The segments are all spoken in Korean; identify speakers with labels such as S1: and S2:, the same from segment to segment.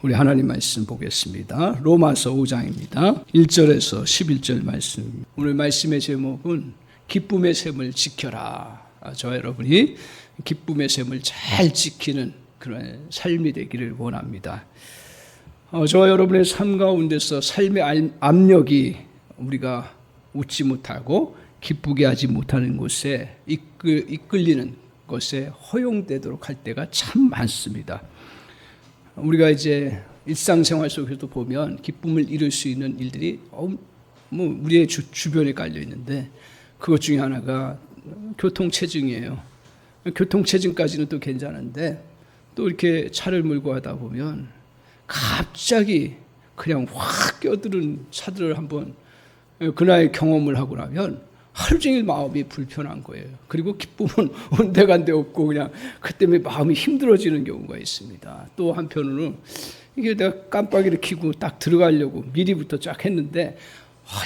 S1: 우리 하나님 말씀 보겠습니다. 로마서 5장입니다. 1절에서 11절 말씀. 오늘 말씀의 제목은 기쁨의 셈을 지켜라. 저와 여러분이 기쁨의 셈을 잘 지키는 그런 삶이 되기를 원합니다. 저와 여러분의 삶 가운데서 삶의 압력이 우리가 웃지 못하고 기쁘게 하지 못하는 곳에 이끌리는 것에 허용되도록 할 때가 참 많습니다. 우리가 이제 일상생활 속에서도 보면 기쁨을 이룰 수 있는 일들이 우리의 주변에 깔려 있는데 그것 중에 하나가 교통체증이에요. 교통체증까지는 또 괜찮은데 또 이렇게 차를 몰고 하다 보면 갑자기 그냥 확 껴드는 차들을 한번 그날 경험을 하고 나면 하루 종일 마음이 불편한 거예요. 그리고 기쁨은 온데간데 없고 그냥 그 때문에 마음이 힘들어지는 경우가 있습니다. 또 한편으로는 이게 내가 깜빡이를 켜고 딱 들어가려고 미리부터 쫙 했는데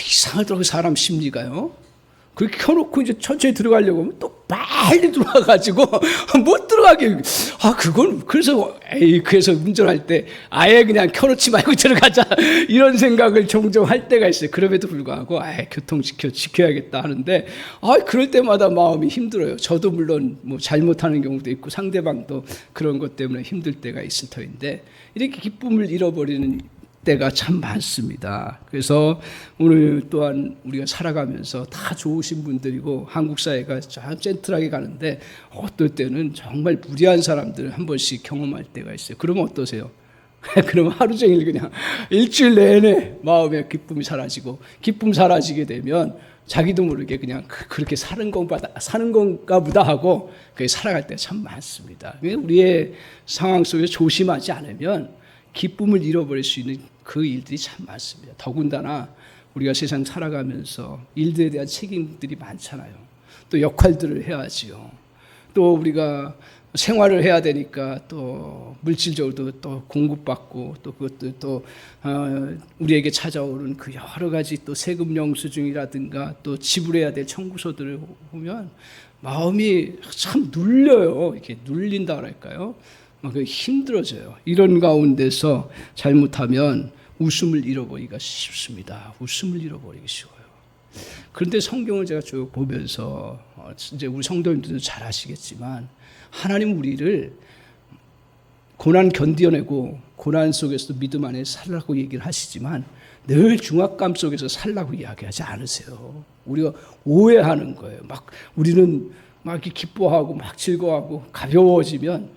S1: 이상하더라고요. 사람 심리가요. 그렇게 켜놓고 이제 천천히 들어가려고 하면 또 빨리 들어와가지고 못 들어가게. 그래서 운전할 때 아예 그냥 켜놓지 말고 들어가자. 이런 생각을 종종 할 때가 있어요. 그럼에도 불구하고 교통 지켜야겠다 하는데, 그럴 때마다 마음이 힘들어요. 저도 물론 뭐 잘못하는 경우도 있고 상대방도 그런 것 때문에 힘들 때가 있을 터인데, 이렇게 기쁨을 잃어버리는 때가 참 많습니다. 그래서 오늘 또한 우리가 살아가면서 다 좋으신 분들이고 한국 사회가 참 젠틀하게 가는데 어떨 때는 정말 무리한 사람들 한 번씩 경험할 때가 있어요. 그러면 어떠세요? 그러면 하루 종일 그냥 일주일 내내 마음의 기쁨이 사라지고, 기쁨 사라지게 되면 자기도 모르게 그냥 그렇게 사는 건가 보다 하고 그렇게 살아갈 때가 참 많습니다. 우리의 상황 속에서 조심하지 않으면 기쁨을 잃어버릴 수 있는 그 일들이 참 많습니다. 더군다나 우리가 세상 살아가면서 일들에 대한 책임들이 많잖아요. 또 역할들을 해야지요. 또 우리가 생활을 해야 되니까 또 물질적으로도 또 공급받고 또 그것도 또 우리에게 찾아오는 그 여러 가지 또 세금 영수증이라든가 또 지불해야 될 청구서들을 보면 마음이 참 눌려요. 이렇게 눌린다 그럴까요? 힘들어져요. 이런 가운데서 잘못하면 웃음을 잃어버리기가 쉽습니다. 웃음을 잃어버리기 쉬워요. 그런데 성경을 제가 쭉 보면서 이제 우리 성도님들도 잘 아시겠지만 하나님 우리를 고난 견뎌내고 고난 속에서도 믿음 안에 살라고 얘기를 하시지만 늘 중압감 속에서 살라고 이야기하지 않으세요. 우리가 오해하는 거예요. 우리는 이렇게 기뻐하고 즐거워하고 가벼워지면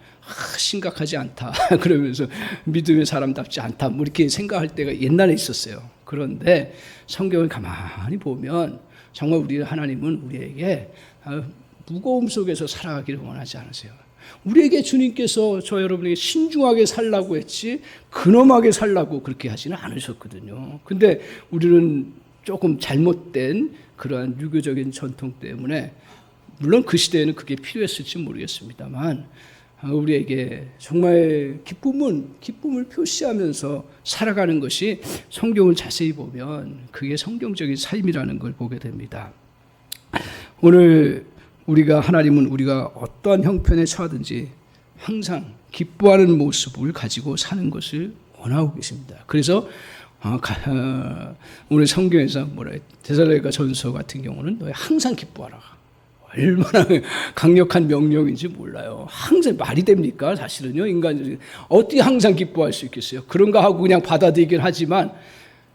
S1: 심각하지 않다. 그러면서 믿음의 사람답지 않다. 이렇게 생각할 때가 옛날에 있었어요. 그런데 성경을 가만히 보면 정말 하나님은 우리에게 무거움 속에서 살아가기를 원하지 않으세요. 우리에게 주님께서 저 여러분에게 신중하게 살라고 했지 근엄하게 살라고 그렇게 하지는 않으셨거든요. 근데 우리는 조금 잘못된 그러한 유교적인 전통 때문에, 물론 그 시대에는 그게 필요했을지 모르겠습니다만, 우리에게 정말 기쁨을 표시하면서 살아가는 것이 성경을 자세히 보면 그게 성경적인 삶이라는 걸 보게 됩니다. 오늘 하나님은 우리가 어떠한 형편에 처하든지 항상 기뻐하는 모습을 가지고 사는 것을 원하고 계십니다. 그래서 오늘 성경에서 데살로니가 전서 같은 경우는 너희 항상 기뻐하라. 얼마나 강력한 명령인지 몰라요. 항상 말이 됩니까? 사실은요. 인간들이 어떻게 항상 기뻐할 수 있겠어요? 그런가 하고 그냥 받아들이긴 하지만,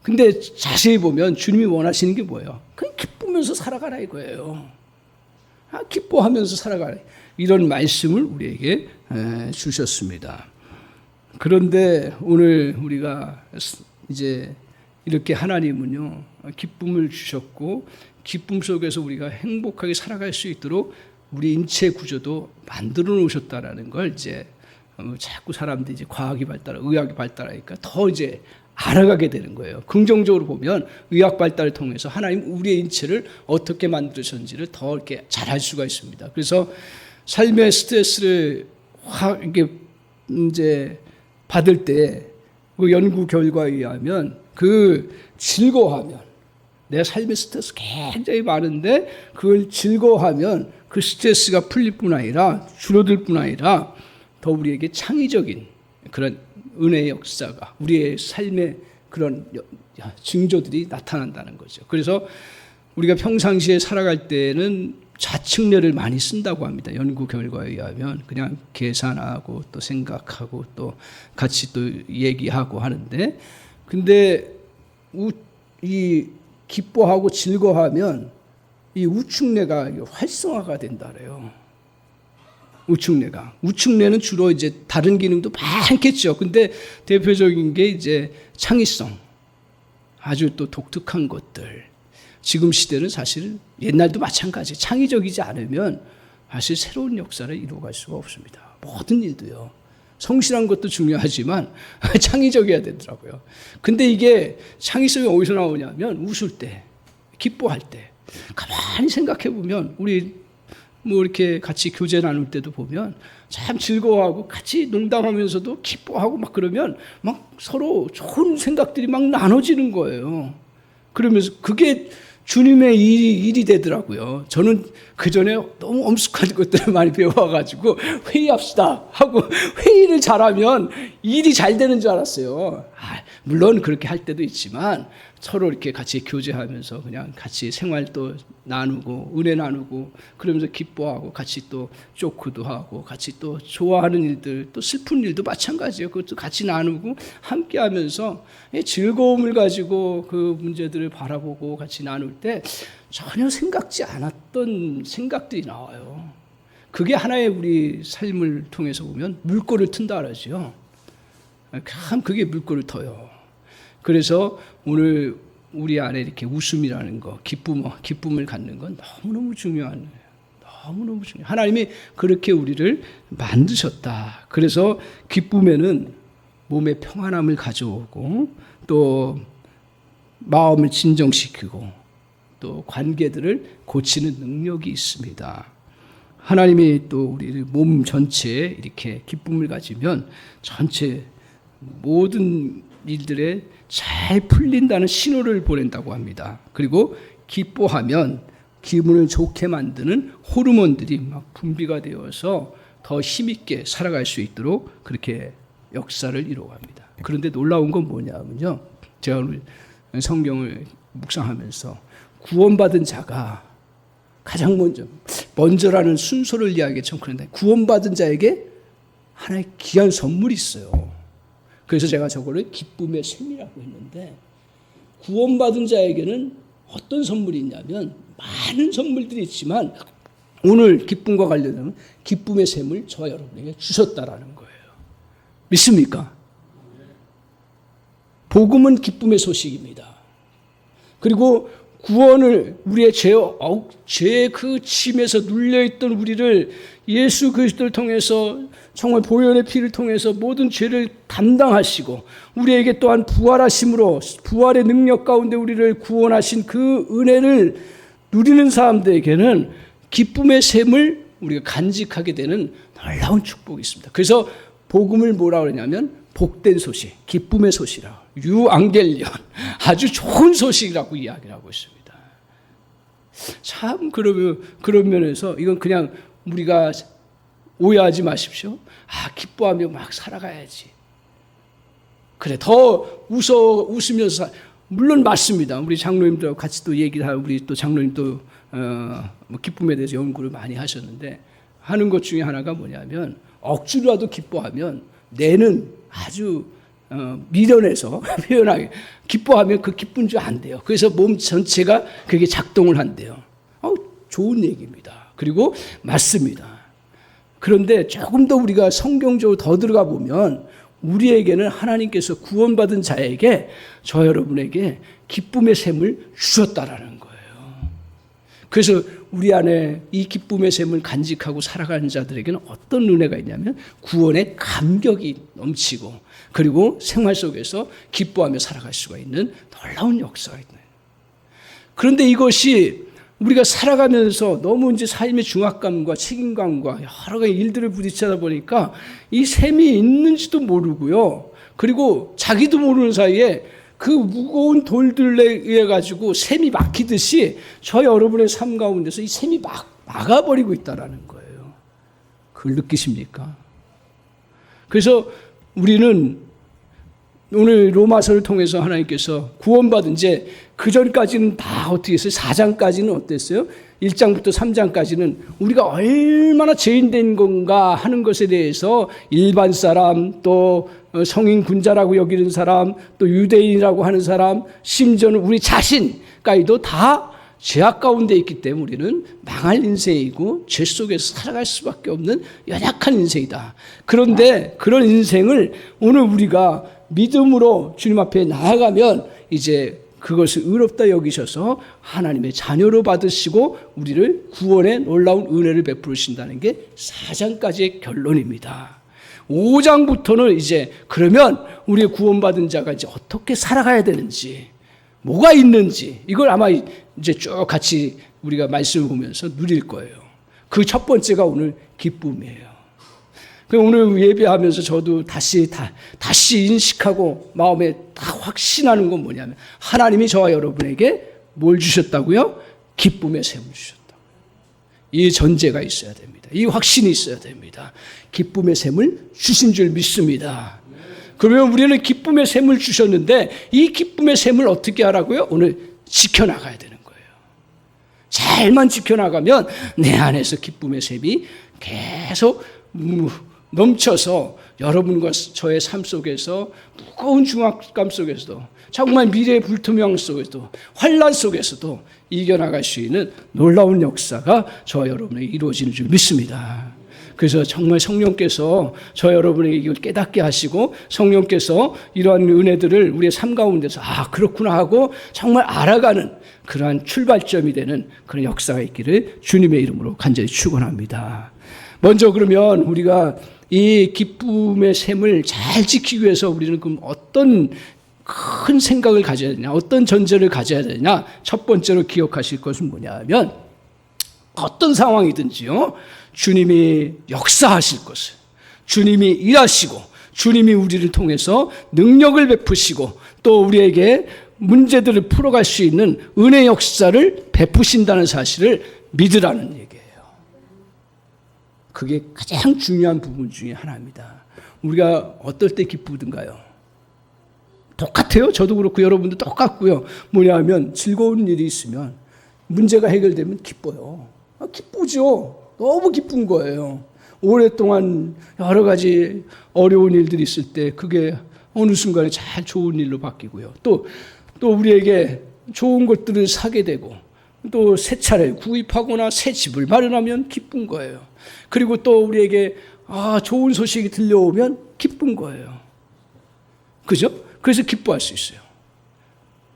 S1: 근데 자세히 보면 주님이 원하시는 게 뭐예요? 그냥 기쁘면서 살아가라 이거예요. 기뻐하면서 살아가라. 이런 말씀을 우리에게 주셨습니다. 그런데 오늘 우리가 이제 이렇게 하나님은요, 기쁨을 주셨고 기쁨 속에서 우리가 행복하게 살아갈 수 있도록 우리 인체 구조도 만들어 놓으셨다라는 걸 이제 자꾸 사람들이 이제 과학이 발달하고 의학이 발달하니까 더 이제 알아가게 되는 거예요. 긍정적으로 보면 의학 발달을 통해서 하나님 우리의 인체를 어떻게 만드셨는지를 더 이렇게 잘 알 수가 있습니다. 그래서 삶의 스트레스를 이게 이제 받을 때 그 연구 결과에 의하면 즐거워하면, 내 삶의 스트레스 굉장히 많은데 그걸 즐거워하면 그 스트레스가 풀릴 뿐 아니라 줄어들 뿐 아니라 더 우리에게 창의적인 그런 은혜의 역사가 우리의 삶의 그런 징조들이 나타난다는 거죠. 그래서 우리가 평상시에 살아갈 때는 좌측뇌를 많이 쓴다고 합니다. 연구 결과에 의하면 그냥 계산하고 또 생각하고 또 같이 또 얘기하고 하는데, 근데 이 기뻐하고 즐거워하면 이 우측뇌가 활성화가 된다래요. 우측뇌는 주로 이제 다른 기능도 많겠죠. 근데 대표적인 게 이제 창의성, 아주 또 독특한 것들. 지금 시대는 사실 옛날도 마찬가지. 창의적이지 않으면 사실 새로운 역사를 이루어갈 수가 없습니다. 모든 일도요. 성실한 것도 중요하지만 창의적이어야 되더라고요. 근데 이게 창의성이 어디서 나오냐면 웃을 때, 기뻐할 때. 가만히 생각해 보면 우리 뭐 이렇게 같이 교제 나눌 때도 보면 참 즐거워하고 같이 농담하면서도 기뻐하고 막 그러면 막 서로 좋은 생각들이 막 나눠지는 거예요. 그러면서 그게 주님의 일이 되더라고요. 저는 그 전에 너무 엄숙한 것들을 많이 배워가지고 회의합시다 하고 회의를 잘하면 일이 잘 되는 줄 알았어요. 물론 그렇게 할 때도 있지만 서로 이렇게 같이 교제하면서 그냥 같이 생활도 나누고 은혜 나누고 그러면서 기뻐하고 같이 또 조크도 하고 같이 또 좋아하는 일들 또 슬픈 일도 마찬가지예요. 그것도 같이 나누고 함께 하면서 즐거움을 가지고 그 문제들을 바라보고 같이 나눌 때 전혀 생각지 않았던 생각들이 나와요. 그게 하나의 우리 삶을 통해서 보면 물꼬를 튼다 그러죠. 참 그게 물꼬를 터요. 그래서 오늘 우리 안에 이렇게 웃음이라는 거, 기쁨을 갖는 건 너무너무 중요한, 너무너무 중요해요. 하나님이 그렇게 우리를 만드셨다. 그래서 기쁨에는 몸의 평안함을 가져오고 또 마음을 진정시키고 또 관계들을 고치는 능력이 있습니다. 하나님이 또 우리 몸 전체에 이렇게 기쁨을 가지면 전체 모든 일들에 잘 풀린다는 신호를 보낸다고 합니다. 그리고 기뻐하면 기분을 좋게 만드는 호르몬들이 막 분비가 되어서 더 힘있게 살아갈 수 있도록 그렇게 역사를 이루어갑니다. 그런데 놀라운 건 뭐냐면요. 제가 오늘 성경을 묵상하면서 구원받은 자가 가장 먼저라는 순서를 이야기해 참 그런데 구원받은 자에게 하나의 귀한 선물이 있어요. 그래서 제가 저거를 기쁨의 샘이라고 했는데 구원받은 자에게는 어떤 선물이 있냐면 많은 선물들이 있지만 오늘 기쁨과 관련된 기쁨의 샘을 저와 여러분에게 주셨다라는 거예요. 믿습니까? 복음은 기쁨의 소식입니다. 그리고 구원을 우리의 죄의 그 짐에서 눌려있던 우리를 예수 그리스도를 통해서 정말 보혈의 피를 통해서 모든 죄를 담당하시고 우리에게 또한 부활하심으로 부활의 능력 가운데 우리를 구원하신 그 은혜를 누리는 사람들에게는 기쁨의 샘을 우리가 간직하게 되는 놀라운 축복이 있습니다. 그래서 복음을 뭐라고 그러냐면 복된 소식, 기쁨의 소식이라고 유앙겔리온, 아주 좋은 소식이라고 이야기를 하고 있습니다. 참 그런 면에서 이건 그냥 우리가 오해하지 마십시오. 기뻐하며 막 살아가야지. 그래 더 웃으면서 물론 맞습니다. 우리 장로님들하고 같이 또 얘기를 하고 우리 또 장로님도 기쁨에 대해서 연구를 많이 하셨는데 하는 것 중에 하나가 뭐냐면 억지로라도 기뻐하면 뇌는 아주 미련해서 표현하게 기뻐하면 그 기쁜 줄 안 돼요. 그래서 몸 전체가 그게 작동을 한대요. 좋은 얘기입니다. 그리고 맞습니다. 그런데 조금 더 우리가 성경적으로 더 들어가 보면 우리에게는 하나님께서 구원받은 자에게 저 여러분에게 기쁨의 샘을 주셨다라는 거예요. 그래서 우리 안에 이 기쁨의 샘을 간직하고 살아가는 자들에게는 어떤 은혜가 있냐면 구원의 감격이 넘치고 그리고 생활 속에서 기뻐하며 살아갈 수가 있는 놀라운 역사가 있네요. 그런데 이것이 우리가 살아가면서 너무 이제 삶의 중압감과 책임감과 여러 가지 일들을 부딪히다 보니까 이 샘이 있는지도 모르고요. 그리고 자기도 모르는 사이에 그 무거운 돌들에 의해 가지고 샘이 막히듯이 저 여러분의 삶 가운데서 이 샘이 막아버리고 있다라는 거예요. 그걸 느끼십니까? 그래서 우리는 오늘 로마서를 통해서 하나님께서 구원받은 제 그전까지는 다 어떻게 했어요? 4장까지는 어땠어요? 1장부터 3장까지는 우리가 얼마나 죄인된 건가 하는 것에 대해서 일반 사람, 또 성인 군자라고 여기는 사람, 또 유대인이라고 하는 사람, 심지어는 우리 자신까지도 다 죄악 가운데 있기 때문에 우리는 망할 인생이고 죄 속에서 살아갈 수밖에 없는 연약한 인생이다. 그런데 그런 인생을 오늘 우리가 믿음으로 주님 앞에 나아가면 이제 그것을 의롭다 여기셔서 하나님의 자녀로 받으시고 우리를 구원의 놀라운 은혜를 베푸신다는 게 4장까지의 결론입니다. 5장부터는 이제 그러면 우리의 구원받은 자가 이제 어떻게 살아가야 되는지, 뭐가 있는지, 이걸 아마 이제 쭉 같이 우리가 말씀을 보면서 누릴 거예요. 그 첫 번째가 오늘 기쁨이에요. 오늘 예배하면서 저도 다시 인식하고 마음에 다 확신하는 건 뭐냐면 하나님이 저와 여러분에게 뭘 주셨다고요? 기쁨의 샘을 주셨다고요. 이 전제가 있어야 됩니다. 이 확신이 있어야 됩니다. 기쁨의 샘을 주신 줄 믿습니다. 그러면 우리는 기쁨의 샘을 주셨는데 이 기쁨의 샘을 어떻게 하라고요? 오늘 지켜나가야 되는 거예요. 잘만 지켜나가면 내 안에서 기쁨의 샘이 계속 넘쳐서 여러분과 저의 삶 속에서 무거운 중압감 속에서도 정말 미래의 불투명 속에서도 환난 속에서도 이겨나갈 수 있는 놀라운 역사가 저와 여러분에게 이루어지는 줄 믿습니다. 그래서 정말 성령께서 저 여러분에게 이걸 깨닫게 하시고 성령께서 이러한 은혜들을 우리의 삶 가운데서 그렇구나 하고 정말 알아가는 그러한 출발점이 되는 그런 역사가 있기를 주님의 이름으로 간절히 축원합니다. 먼저 그러면 우리가 이 기쁨의 샘을 잘 지키기 위해서 우리는 그럼 어떤 큰 생각을 가져야 되냐, 어떤 전제를 가져야 되냐. 첫 번째로 기억하실 것은 뭐냐면 어떤 상황이든지요, 주님이 역사하실 것을, 주님이 일하시고 주님이 우리를 통해서 능력을 베푸시고 또 우리에게 문제들을 풀어갈 수 있는 은혜 역사를 베푸신다는 사실을 믿으라는 얘기예요. 그게 가장 중요한 부분 중에 하나입니다. 우리가 어떨 때 기쁘든가요? 똑같아요. 저도 그렇고 여러분도 똑같고요. 뭐냐면 즐거운 일이 있으면 문제가 해결되면 기뻐요. 기쁘죠. 너무 기쁜 거예요. 오랫동안 여러 가지 어려운 일들이 있을 때 그게 어느 순간에 잘 좋은 일로 바뀌고요. 또 우리에게 좋은 것들을 사게 되고 또 새 차를 구입하거나 새 집을 마련하면 기쁜 거예요. 그리고 또 우리에게 좋은 소식이 들려오면 기쁜 거예요. 그죠? 그래서 기뻐할 수 있어요.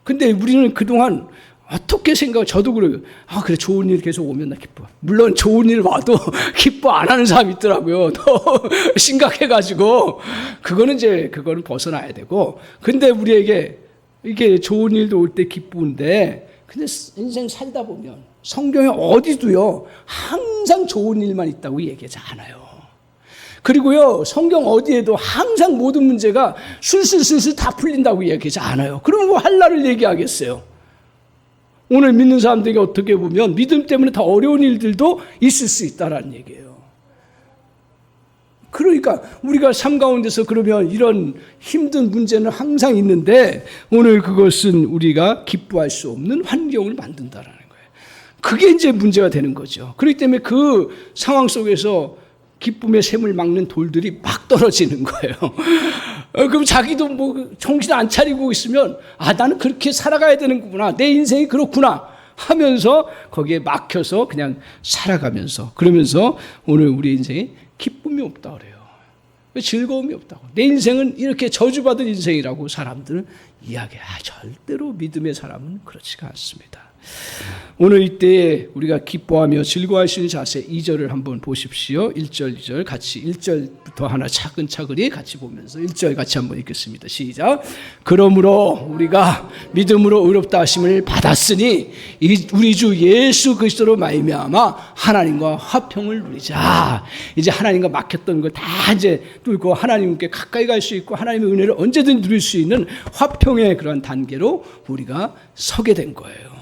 S1: 근데 우리는 그동안 어떻게 저도 그래요. 그래, 좋은 일 계속 오면 나 기뻐. 물론 좋은 일 와도 기뻐 안 하는 사람이 있더라고요. 더 심각해가지고. 그거는 벗어나야 되고. 근데 우리에게 이게 좋은 일도 올 때 기쁜데, 근데 인생 살다 보면 성경에 어디도요, 항상 좋은 일만 있다고 얘기하지 않아요. 그리고요, 성경 어디에도 항상 모든 문제가 술술술술 다 풀린다고 얘기하지 않아요. 그러면 뭐 할 날을 얘기하겠어요. 오늘 믿는 사람들에게 어떻게 보면 믿음 때문에 더 어려운 일들도 있을 수 있다라는 얘기예요. 그러니까 우리가 삶 가운데서 그러면 이런 힘든 문제는 항상 있는데 오늘 그것은 우리가 기뻐할 수 없는 환경을 만든다라는 거예요. 그게 이제 문제가 되는 거죠. 그렇기 때문에 그 상황 속에서 기쁨의 샘을 막는 돌들이 막 떨어지는 거예요. 그럼 자기도 뭐 정신 안 차리고 있으면 나는 그렇게 살아가야 되는구나, 내 인생이 그렇구나 하면서 거기에 막혀서 그냥 살아가면서, 그러면서 오늘 우리 인생에 기쁨이 없다 그래요. 즐거움이 없다고. 내 인생은 이렇게 저주받은 인생이라고 사람들은 이야기해요. 절대로 믿음의 사람은 그렇지가 않습니다. 오늘 이때 우리가 기뻐하며 즐거워할 수 있는 자세 2절을 한번 보십시오. 1절, 2절 같이 1절부터 하나 차근차근히 같이 보면서 1절 같이 한번 읽겠습니다. 시작. 그러므로 우리가 믿음으로 의롭다 하심을 받았으니 우리 주 예수 그리스도로 말미암아 하나님과 화평을 누리자. 이제 하나님과 막혔던 걸 다 이제 뚫고 하나님께 가까이 갈 수 있고 하나님의 은혜를 언제든 누릴 수 있는 화평의 그런 단계로 우리가 서게 된 거예요.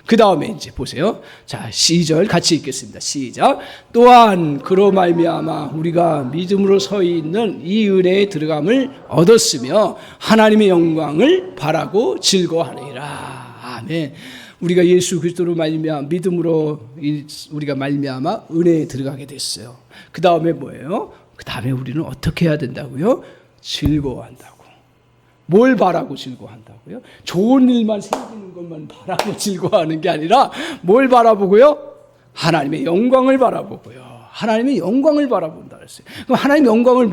S1: 그 다음에 이제 보세요. 자, 2절 같이 읽겠습니다. 시작. 또한 그로 말미암아 우리가 믿음으로 서 있는 이 은혜에 들어감을 얻었으며 하나님의 영광을 바라고 즐거워하느니라. 아멘. 우리가 예수 그리스도로 말미암아 믿음으로 우리가 말미암아 은혜에 들어가게 됐어요. 그 다음에 뭐예요? 그 다음에 우리는 어떻게 해야 된다고요? 즐거워한다고. 뭘 바라고 즐거워한다고요? 좋은 일만 생기는 것만 바라고 즐거워하는 게 아니라 뭘 바라보고요? 하나님의 영광을 바라보고요. 하나님의 영광을 바라본다 그랬어요. 그럼 하나님의 영광을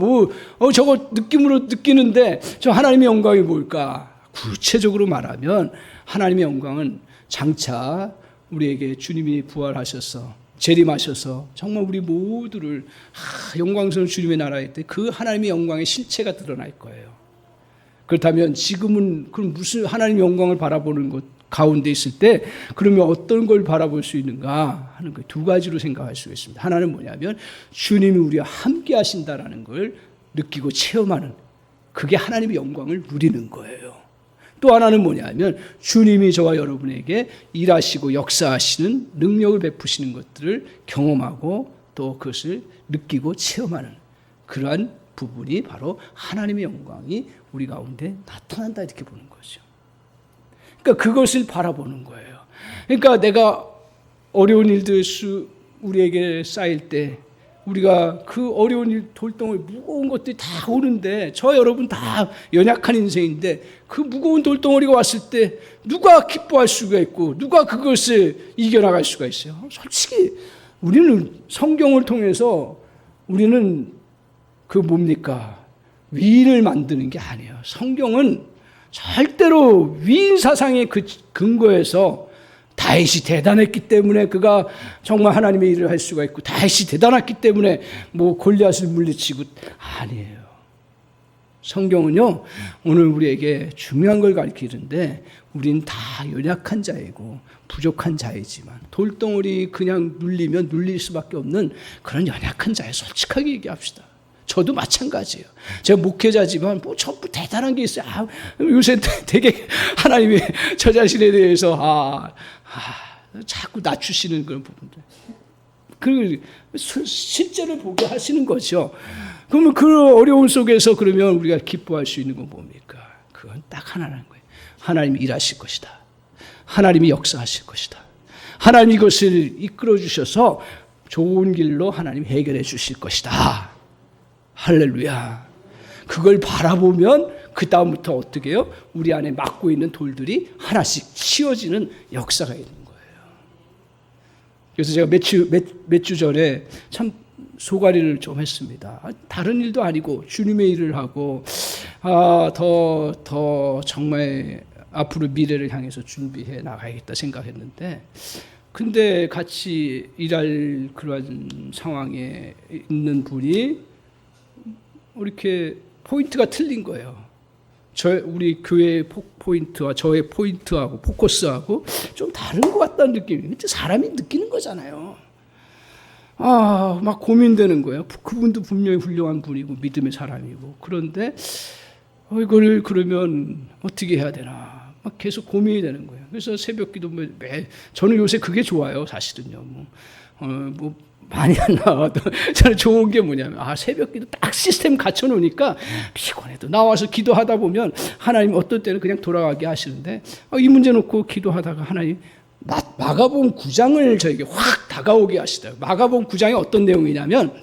S1: 저거 느낌으로 느끼는데 저 하나님의 영광이 뭘까? 구체적으로 말하면 하나님의 영광은 장차 우리에게 주님이 부활하셔서 재림하셔서 정말 우리 모두를 영광스러운 주님의 나라에 때 그 하나님의 영광의 실체가 드러날 거예요. 그렇다면 지금은 그럼 무슨 하나님의 영광을 바라보는 것 가운데 있을 때 그러면 어떤 걸 바라볼 수 있는가 하는 거 두 가지로 생각할 수 있습니다. 하나는 뭐냐면 주님이 우리와 함께 하신다라는 걸 느끼고 체험하는, 그게 하나님의 영광을 누리는 거예요. 또 하나는 뭐냐면 주님이 저와 여러분에게 일하시고 역사하시는 능력을 베푸시는 것들을 경험하고 또 그것을 느끼고 체험하는 그러한 부분이 바로 하나님의 영광이 우리 가운데 나타난다 이렇게 보는 거죠. 그러니까 그것을 바라보는 거예요. 그러니까 내가 어려운 일들 우리에게 쌓일 때 우리가 그 어려운 일 돌덩어리 무거운 것들이 다 오는데 저 여러분 다 연약한 인생인데 그 무거운 돌덩어리가 왔을 때 누가 기뻐할 수가 있고 누가 그것을 이겨나갈 수가 있어요? 솔직히 우리는 성경을 통해서 우리는 그 뭡니까? 위인을 만드는 게 아니에요. 성경은 절대로 위인 사상의 그 근거에서 다윗이 대단했기 때문에 그가 정말 하나님의 일을 할 수가 있고 다윗이 대단했기 때문에 뭐 골리앗을 물리치고 아니에요. 성경은요 오늘 우리에게 중요한 걸 가르치는데 우리는 다 연약한 자이고 부족한 자이지만 돌덩어리 그냥 눌리면 눌릴 수밖에 없는 그런 연약한 자예요. 솔직하게 얘기합시다. 저도 마찬가지예요. 제가 목회자지만 뭐 전부 대단한 게 있어요. 요새 되게 하나님이 저 자신에 대해서 자꾸 낮추시는 그런 부분들. 그 실제를 보게 하시는 거죠. 그러면 그 어려움 속에서 그러면 우리가 기뻐할 수 있는 건 뭡니까? 그건 딱 하나라는 거예요. 하나님이 일하실 것이다. 하나님이 역사하실 것이다. 하나님이 이것을 이끌어 주셔서 좋은 길로 하나님이 해결해 주실 것이다. 할렐루야. 그걸 바라보면 그 다음부터 어떻게 해요? 우리 안에 막고 있는 돌들이 하나씩 치워지는 역사가 있는 거예요. 그래서 제가 몇 주 전에 참 소가리를 좀 했습니다. 다른 일도 아니고 주님의 일을 하고 더 정말 앞으로 미래를 향해서 준비해 나가야겠다 생각했는데 근데 같이 일할 그런 상황에 있는 분이 이렇게 포인트가 틀린 거예요. 우리 교회의 포인트와 저의 포인트하고 포커스하고 좀 다른 것 같다는 느낌이. 근데 사람이 느끼는 거잖아요. 막 고민되는 거예요. 그분도 분명히 훌륭한 분이고 믿음의 사람이고 그런데 이걸 그러면 어떻게 해야 되나 막 계속 고민이 되는 거예요. 그래서 새벽기도 저는 요새 그게 좋아요. 사실은요. 뭐 많이 안 나와도 저는 좋은 게 뭐냐면 새벽기도 딱 시스템 갖춰놓으니까 피곤해도 나와서 기도하다 보면 하나님 어떤 때는 그냥 돌아가게 하시는데 이 문제 놓고 기도하다가 하나님 마가복음 9장을 저에게 확 다가오게 하시더라고요. 마가복음 9장이 어떤 내용이냐면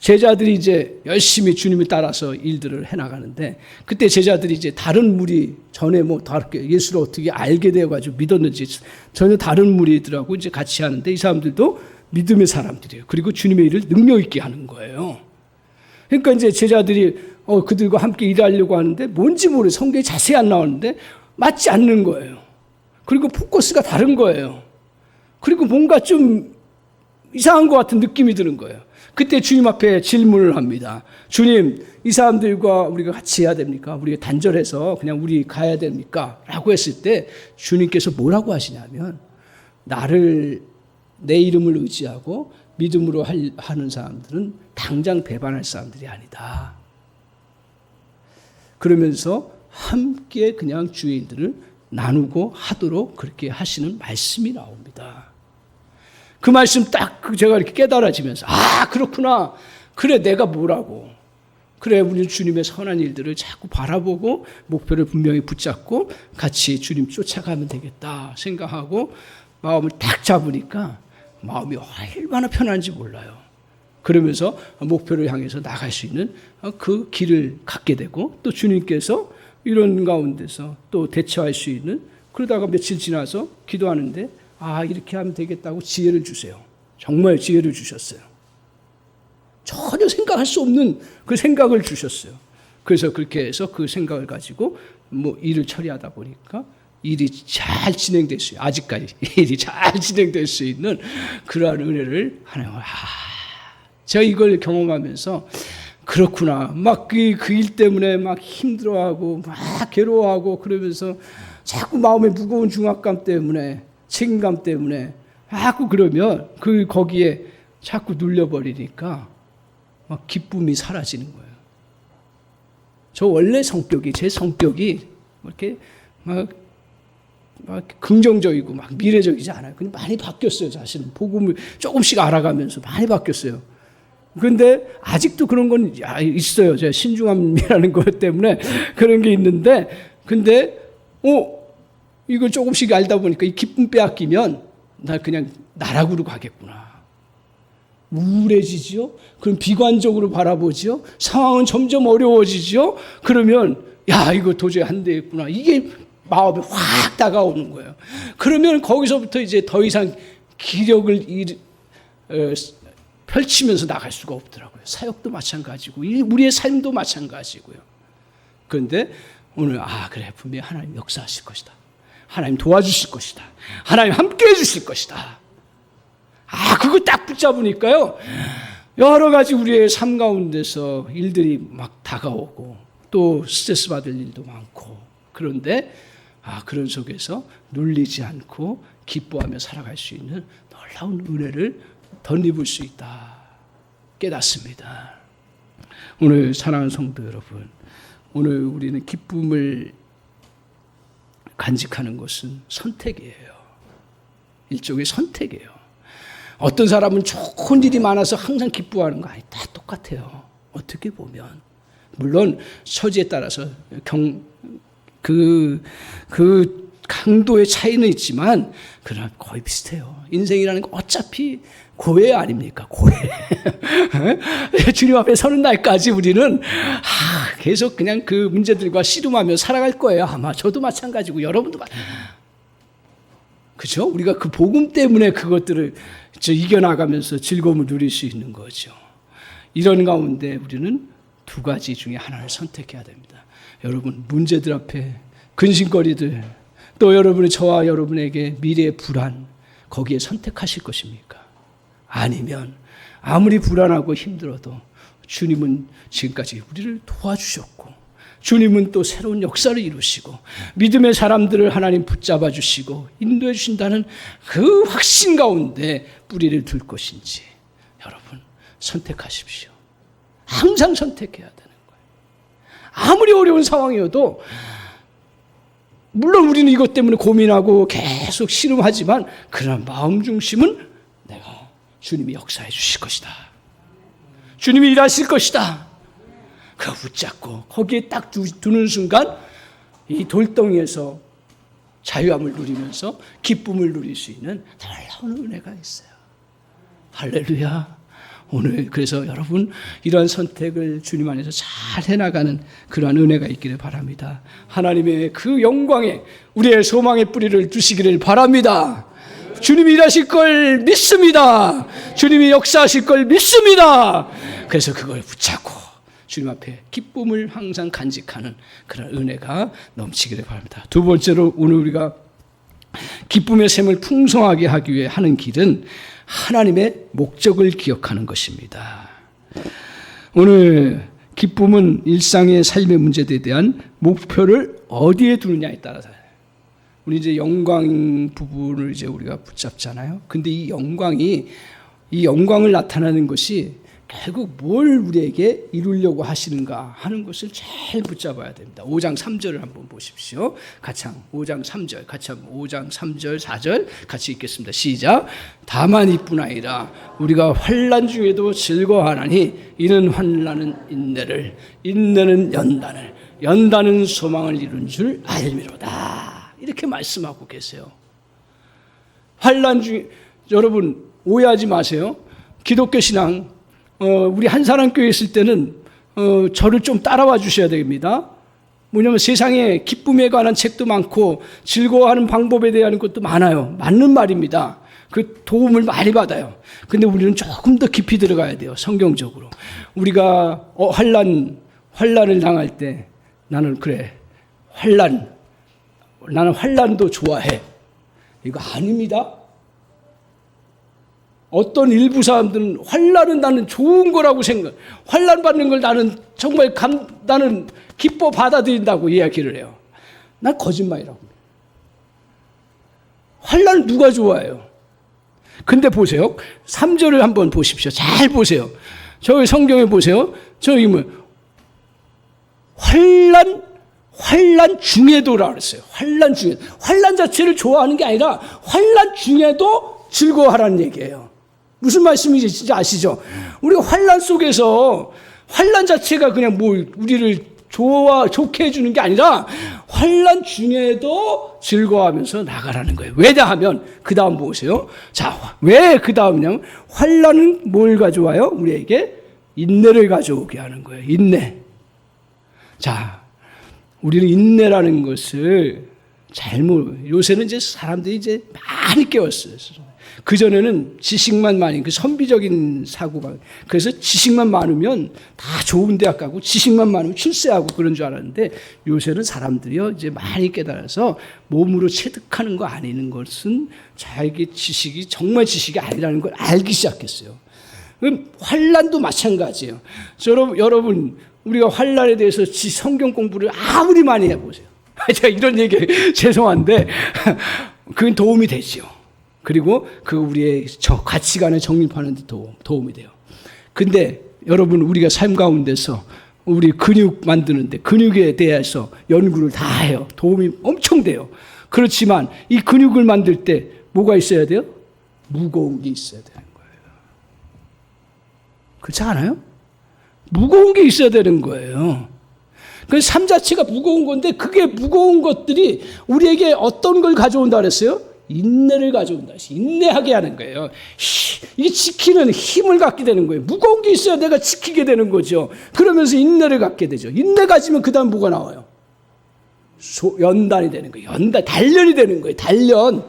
S1: 제자들이 이제 열심히 주님을 따라서 일들을 해나가는데 그때 제자들이 이제 다른 무리 전에 뭐 다르게 예수를 어떻게 알게 되어가지고 믿었는지 전혀 다른 무리들하고 이제 같이 하는데 이 사람들도 믿음의 사람들이에요. 그리고 주님의 일을 능력 있게 하는 거예요. 그러니까 이제 제자들이 그들과 함께 일하려고 하는데 뭔지 모르겠어요. 성경이 자세히 안 나오는데 맞지 않는 거예요. 그리고 포커스가 다른 거예요. 그리고 뭔가 좀 이상한 것 같은 느낌이 드는 거예요. 그때 주님 앞에 질문을 합니다. 주님, 이 사람들과 우리가 같이 해야 됩니까? 우리가 단절해서 그냥 우리 가야 됩니까? 라고 했을 때 주님께서 뭐라고 하시냐면 내 이름을 의지하고 믿음으로 하는 사람들은 당장 배반할 사람들이 아니다. 그러면서 함께 그냥 주의 일들을 나누고 하도록 그렇게 하시는 말씀이 나옵니다. 그 말씀 딱 제가 이렇게 깨달아지면서 그렇구나. 그래 내가 뭐라고. 그래 우리 주님의 선한 일들을 자꾸 바라보고 목표를 분명히 붙잡고 같이 주님 쫓아가면 되겠다 생각하고 마음을 딱 잡으니까 마음이 얼마나 편한지 몰라요. 그러면서 목표를 향해서 나갈 수 있는 그 길을 갖게 되고 또 주님께서 이런 가운데서 또 대처할 수 있는 그러다가 며칠 지나서 기도하는데 이렇게 하면 되겠다고 지혜를 주세요. 정말 지혜를 주셨어요. 전혀 생각할 수 없는 그 생각을 주셨어요. 그래서 그렇게 해서 그 생각을 가지고 일을 처리하다 보니까 일이 잘 진행될 수 있어요. 아직까지 일이 잘 진행될 수 있는 그러한 은혜를 하나님 제가 이걸 경험하면서 그렇구나. 막 그 일 때문에 막 힘들어하고 막 괴로워하고 그러면서 자꾸 마음에 무거운 중압감 때문에 책임감 때문에 자꾸 그러면 거기에 자꾸 눌려버리니까 막 기쁨이 사라지는 거예요. 저 원래 제 성격이 이렇게 막 긍정적이고 막 미래적이지 않아요. 근데 많이 바뀌었어요. 사실은 복음을 조금씩 알아가면서 많이 바뀌었어요. 그런데 아직도 그런 건 있어요. 제가 신중함이라는 것 때문에 그런 게 있는데, 근데 이걸 조금씩 알다 보니까 이 기쁨 빼앗기면 나 그냥 나락으로 가겠구나. 우울해지죠. 그럼 비관적으로 바라보죠. 상황은 점점 어려워지죠. 그러면 이거 도저히 안 되겠구나. 이게 마음에 확 다가오는 거예요. 그러면 거기서부터 이제 더 이상 기력을 펼치면서 나갈 수가 없더라고요. 사역도 마찬가지고 우리의 삶도 마찬가지고요. 그런데 오늘 그래 분명히 하나님 역사하실 것이다. 하나님 도와주실 것이다. 하나님 함께 해주실 것이다. 그거 딱 붙잡으니까요. 여러 가지 우리의 삶 가운데서 일들이 막 다가오고 또 스트레스 받을 일도 많고 그런데 그런 속에서 눌리지 않고 기뻐하며 살아갈 수 있는 놀라운 은혜를 덧입을 수 있다 깨닫습니다. 오늘 사랑하는 성도 여러분, 오늘 우리는 기쁨을 간직하는 것은 선택이에요. 일종의 선택이에요. 어떤 사람은 좋은 일이 많아서 항상 기뻐하는 거 다 똑같아요. 어떻게 보면 물론 처지에 따라서 그 강도의 차이는 있지만 그러나 거의 비슷해요. 인생이라는 거 어차피 고해 아닙니까? 고해. 주님 앞에 서는 날까지 우리는 계속 그냥 그 문제들과 씨름하며 살아갈 거예요. 아마 저도 마찬가지고 여러분도 그렇죠? 우리가 그 복음 때문에 그것들을 이겨나가면서 즐거움을 누릴 수 있는 거죠. 이런 가운데 우리는 두 가지 중에 하나를 선택해야 됩니다. 여러분 문제들 앞에 근심거리들 또 저와 여러분에게 미래의 불안 거기에 선택하실 것입니까? 아니면 아무리 불안하고 힘들어도 주님은 지금까지 우리를 도와주셨고 주님은 또 새로운 역사를 이루시고 믿음의 사람들을 하나님 붙잡아 주시고 인도해 주신다는 그 확신 가운데 뿌리를 둘 것인지 여러분 선택하십시오. 항상 선택해야 되는 거예요. 아무리 어려운 상황이어도 물론 우리는 이것 때문에 고민하고 계속 씨름하지만 그러나 마음 중심은 내가 주님이 역사해 주실 것이다. 주님이 일하실 것이다. 그거 붙잡고 거기에 딱 두는 순간 이 돌덩이에서 자유함을 누리면서 기쁨을 누릴 수 있는 놀라운 은혜가 있어요. 할렐루야. 오늘 그래서 여러분 이러한 선택을 주님 안에서 잘 해나가는 그러한 은혜가 있기를 바랍니다. 하나님의 그 영광에 우리의 소망의 뿌리를 두시기를 바랍니다. 주님이 일하실 걸 믿습니다. 주님이 역사하실 걸 믿습니다. 그래서 그걸 붙잡고 주님 앞에 기쁨을 항상 간직하는 그런 은혜가 넘치기를 바랍니다. 두 번째로 오늘 우리가 기쁨의 샘을 풍성하게 하기 위해 하는 길은 하나님의 목적을 기억하는 것입니다. 오늘 기쁨은 일상의 삶의 문제들에 대한 목표를 어디에 두느냐에 따라서 우리 이제 영광 부분을 이제 우리가 붙잡잖아요. 근데 이 영광을 나타내는 것이 결국 뭘 우리에게 이루려고 하시는가 하는 것을 잘 붙잡아야 됩니다. 5장 3절을 한번 보십시오. 같이 5장 3절, 같이 5장 3절, 4절 같이 읽겠습니다. 시작. 다만 이뿐 아니라 우리가 환난 중에도 즐거워하나니 이는 환난은 인내를, 인내는 연단을, 연단은 소망을 이룬 줄 알미로다. 이렇게 말씀하고 계세요. 환난 중에 여러분 오해하지 마세요. 기독교 신앙 우리 한사람교회 있을 때는 저를 좀 따라와 주셔야 됩니다. 뭐냐면 세상에 기쁨에 관한 책도 많고 즐거워하는 방법에 대한 것도 많아요. 맞는 말입니다. 그 도움을 많이 받아요. 근데 우리는 조금 더 깊이 들어가야 돼요. 성경적으로. 우리가 환난을 당할 때 나는 그래 나는 환난도 좋아해. 이거 아닙니다. 어떤 일부 사람들은 환난은 나는 좋은 거라고 환난 받는 걸 나는 정말 나는 기뻐 받아들인다고 이야기를 해요. 난 거짓말이라고. 환난을 누가 좋아해요? 근데 보세요. 3절을 한번 보십시오. 잘 보세요. 저기 성경에 보세요. 저기 환난 중에도라고 그랬어요. 환난 중에. 환난 자체를 좋아하는 게 아니라 환난 중에도 즐거워하라는 얘기예요. 무슨 말씀인지 진짜 아시죠? 우리가 환난 속에서 환난 자체가 그냥 우리를 좋게 해주는 게 아니라 환난 중에도 즐거워하면서 나가라는 거예요. 왜냐하면 그 다음 보세요. 자, 왜 그 다음이냐면 환난은 뭘 가져와요? 우리에게 인내를 가져오게 하는 거예요. 인내. 자, 우리는 인내라는 것을 요새는 이제 사람들이 이제 많이 깨웠어요. 그전에는 지식만 많이, 그 선비적인 사고가, 그래서 지식만 많으면 다 좋은 대학 가고 지식만 많으면 출세하고 그런 줄 알았는데 요새는 사람들이요, 이제 많이 깨달아서 몸으로 체득하는 거 아니는 것은 자기 지식이 정말 지식이 아니라는 걸 알기 시작했어요. 그럼 환난도 마찬가지예요. 여러분, 우리가 환난에 대해서 성경 공부를 아무리 많이 해보세요. 제가 이런 얘기 죄송한데 그건 도움이 되죠. 그리고 우리의 가치관을 정립하는 데 도움이 돼요. 근데 여러분, 우리가 삶 가운데서 우리 근육 만드는데 근육에 대해서 연구를 다 해요. 도움이 엄청 돼요. 그렇지만 이 근육을 만들 때 뭐가 있어야 돼요? 무거운 게 있어야 되는 거예요. 그렇지 않아요? 무거운 게 있어야 되는 거예요. 그 삶 자체가 무거운 건데 그게 무거운 것들이 우리에게 어떤 걸 가져온다 그랬어요? 인내를 가져온다. 인내하게 하는 거예요. 이게 지키는 힘을 갖게 되는 거예요. 무거운 게 있어야 내가 지키게 되는 거죠. 그러면서 인내를 갖게 되죠. 인내 가지면 그 다음 뭐가 나와요? 연단이 되는 거예요. 단련이 되는 거예요. 단련이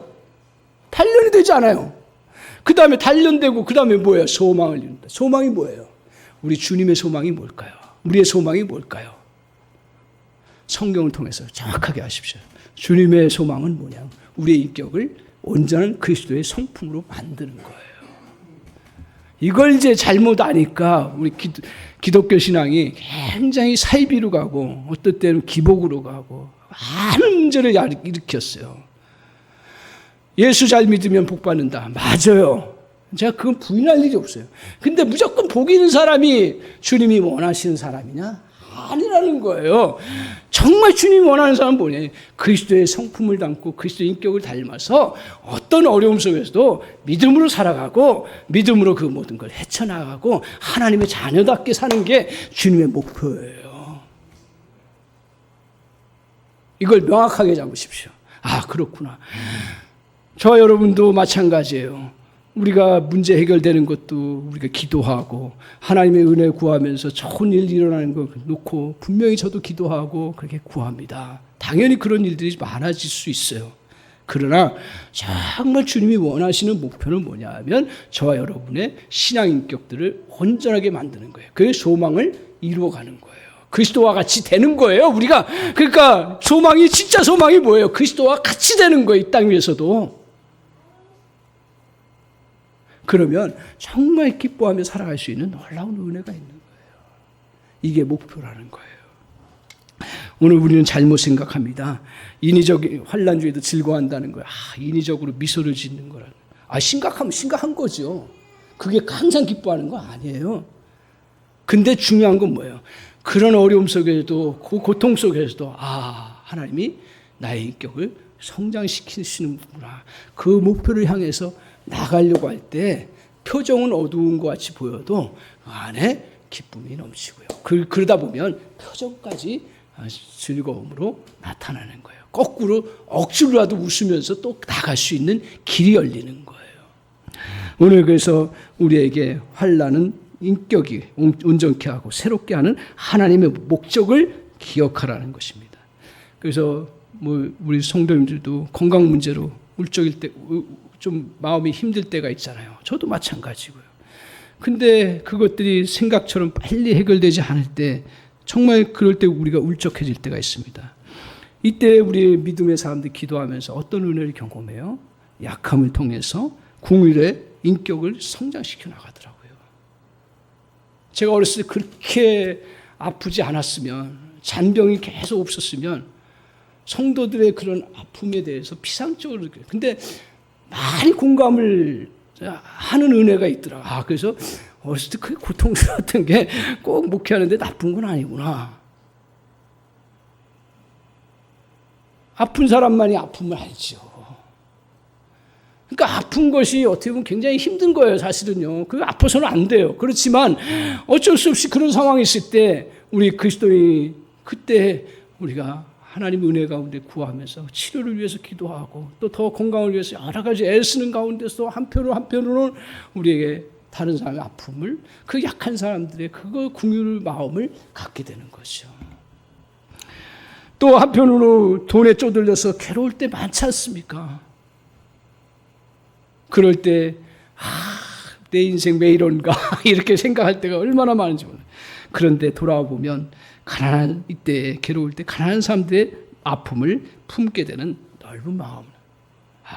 S1: 되지 않아요. 그 다음에 단련되고 그 다음에 뭐예요? 소망을 이룬다. 소망이 뭐예요? 우리 주님의 소망이 뭘까요? 우리의 소망이 뭘까요? 성경을 통해서 정확하게 아십시오. 주님의 소망은 뭐냐? 우리의 인격을 온전한 그리스도의 성품으로 만드는 거예요. 이걸 이제 잘못 아니까 우리 기독교 신앙이 굉장히 사이비로 가고 어떨 때는 기복으로 가고 많은 문제를 일으켰어요. 예수 잘 믿으면 복 받는다. 맞아요. 제가 그건 부인할 일이 없어요. 근데 무조건 복 있는 사람이 주님이 원하시는 사람이냐? 아니라는 거예요. 정말 주님이 원하는 사람은 뭐냐? 그리스도의 성품을 담고 그리스도의 인격을 닮아서 어떤 어려움 속에서도 믿음으로 살아가고 믿음으로 그 모든 걸 헤쳐나가고 하나님의 자녀답게 사는 게 주님의 목표예요. 이걸 명확하게 잡으십시오. 아, 그렇구나. 저와 여러분도 마찬가지예요. 우리가 문제 해결되는 것도 우리가 기도하고 하나님의 은혜 구하면서 좋은 일 일어나는 거 놓고 분명히 저도 기도하고 그렇게 구합니다. 당연히 그런 일들이 많아질 수 있어요. 그러나 정말 주님이 원하시는 목표는 뭐냐 하면 저와 여러분의 신앙 인격들을 온전하게 만드는 거예요. 그 소망을 이루어가는 거예요. 그리스도와 같이 되는 거예요. 우리가 그러니까 진짜 소망이 뭐예요? 그리스도와 같이 되는 거예요. 이 땅 위에서도. 그러면 정말 기뻐하며 살아갈 수 있는 놀라운 은혜가 있는 거예요. 이게 목표라는 거예요. 오늘 우리는 잘못 생각합니다. 인위적인 환난주에도 즐거워한다는 거예요. 인위적으로 미소를 짓는 거라는. 심각하면 심각한 거죠. 그게 항상 기뻐하는 거 아니에요. 근데 중요한 건 뭐예요? 그런 어려움 속에서도, 그 고통 속에서도, 하나님이 나의 인격을 성장시키시는구나. 그 목표를 향해서 나가려고 할 때 표정은 어두운 것 같이 보여도 그 안에 기쁨이 넘치고요. 그러다 보면 표정까지 즐거움으로 나타나는 거예요. 거꾸로 억지로라도 웃으면서 또 나갈 수 있는 길이 열리는 거예요. 오늘 그래서 우리에게 환난은 인격이 온전케 하고 새롭게 하는 하나님의 목적을 기억하라는 것입니다. 그래서 우리 성도님들도 건강 문제로 울적일 때 좀 마음이 힘들 때가 있잖아요. 저도 마찬가지고요. 근데 그것들이 생각처럼 빨리 해결되지 않을 때 정말 그럴 때 우리가 울적해질 때가 있습니다. 이때 우리 믿음의 사람들이 기도하면서 어떤 은혜를 경험해요? 약함을 통해서 궁일의 인격을 성장시켜 나가더라고요. 제가 어렸을 때 그렇게 아프지 않았으면, 잔병이 계속 없었으면 성도들의 그런 아픔에 대해서 피상적으로, 근데 많이 공감을 하는 은혜가 있더라. 그래서 어렸을 때 그게 고통스러웠던 게 꼭 목회하는데 나쁜 건 아니구나. 아픈 사람만이 아픔을 알죠. 그러니까 아픈 것이 어떻게 보면 굉장히 힘든 거예요, 사실은요. 그게 아파서는 안 돼요. 그렇지만 어쩔 수 없이 그런 상황이 있을 때 우리 그리스도인이 그때 우리가 하나님의 은혜 가운데 구하면서 치료를 위해서 기도하고 또 더 건강을 위해서 여러 가지 애쓰는 가운데서 한편으로는 우리에게 다른 사람의 아픔을, 그 약한 사람들의 그거 궁유의 마음을 갖게 되는 거죠. 또 한편으로 돈에 쪼들려서 괴로울 때 많지 않습니까? 그럴 때 내 인생 왜 이런가 이렇게 생각할 때가 얼마나 많은지 몰라요. 그런데 돌아와 보면 가난한 이때 괴로울 때 가난한 사람들의 아픔을 품게 되는 넓은 마음.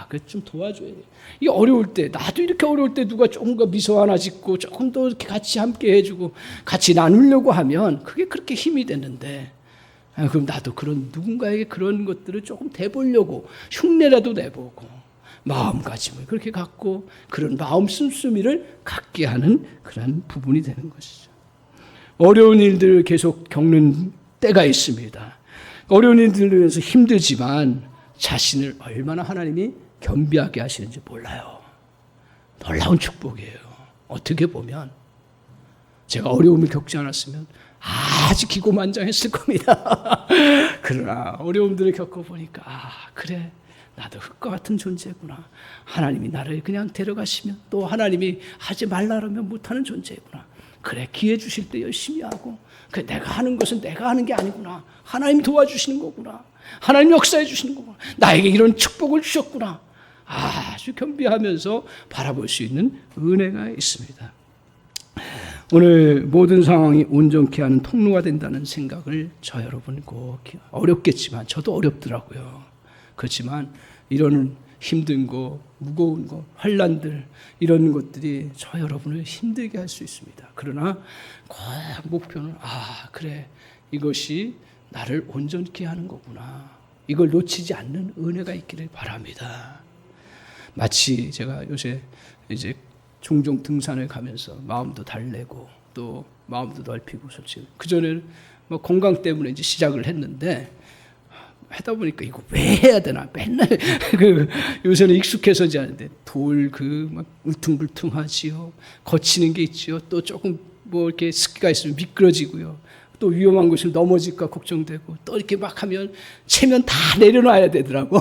S1: 그거 좀 도와줘야 돼요. 이 어려울 때, 나도 이렇게 어려울 때 누가 조금 더 미소 하나 짓고 조금 더 이렇게 같이 함께 해주고 같이 나누려고 하면 그게 그렇게 힘이 되는데, 그럼 나도 그런 누군가에게 그런 것들을 조금 대보려고 흉내라도 내보고 마음가짐을 그렇게 갖고 그런 마음 씀씀이를 갖게 하는 그런 부분이 되는 것이죠. 어려운 일들을 계속 겪는 때가 있습니다. 어려운 일들을 위해서 힘들지만 자신을 얼마나 하나님이 겸비하게 하시는지 몰라요. 놀라운 축복이에요. 어떻게 보면 제가 어려움을 겪지 않았으면 아주 기고만장했을 겁니다. 그러나 어려움들을 겪어보니까 그래, 나도 흙과 같은 존재구나. 하나님이 나를 그냥 데려가시면 또 하나님이 하지 말라면 못하는 존재구나. 그래, 기회 주실 때 열심히 하고, 그래, 내가 하는 것은 내가 하는 게 아니구나. 하나님 도와주시는 거구나. 하나님 역사해 주시는 거구나. 나에게 이런 축복을 주셨구나. 아주 겸비하면서 바라볼 수 있는 은혜가 있습니다. 오늘 모든 상황이 온전케 하는 통로가 된다는 생각을 저 여러분 꼭, 어렵겠지만 저도 어렵더라고요. 그렇지만 이런 힘든 거, 무거운 거, 환난들 이런 것들이 저 여러분을 힘들게 할 수 있습니다. 그러나 꼭 목표는 그래, 이것이 나를 온전케 하는 거구나. 이걸 놓치지 않는 은혜가 있기를 바랍니다. 마치 제가 요새 이제 종종 등산을 가면서 마음도 달래고 또 마음도 넓히고, 솔직히 그전에는 건강 때문에 이제 시작을 했는데 하다 보니까 이거 왜 해야 되나 맨날 요새는 익숙해서지 않은데 막 울퉁불퉁하지요. 거치는 게 있지요. 또 조금 이렇게 습기가 있으면 미끄러지고요. 또 위험한 곳을 넘어질까 걱정되고, 또 이렇게 막 하면 체면 다 내려놔야 되더라고.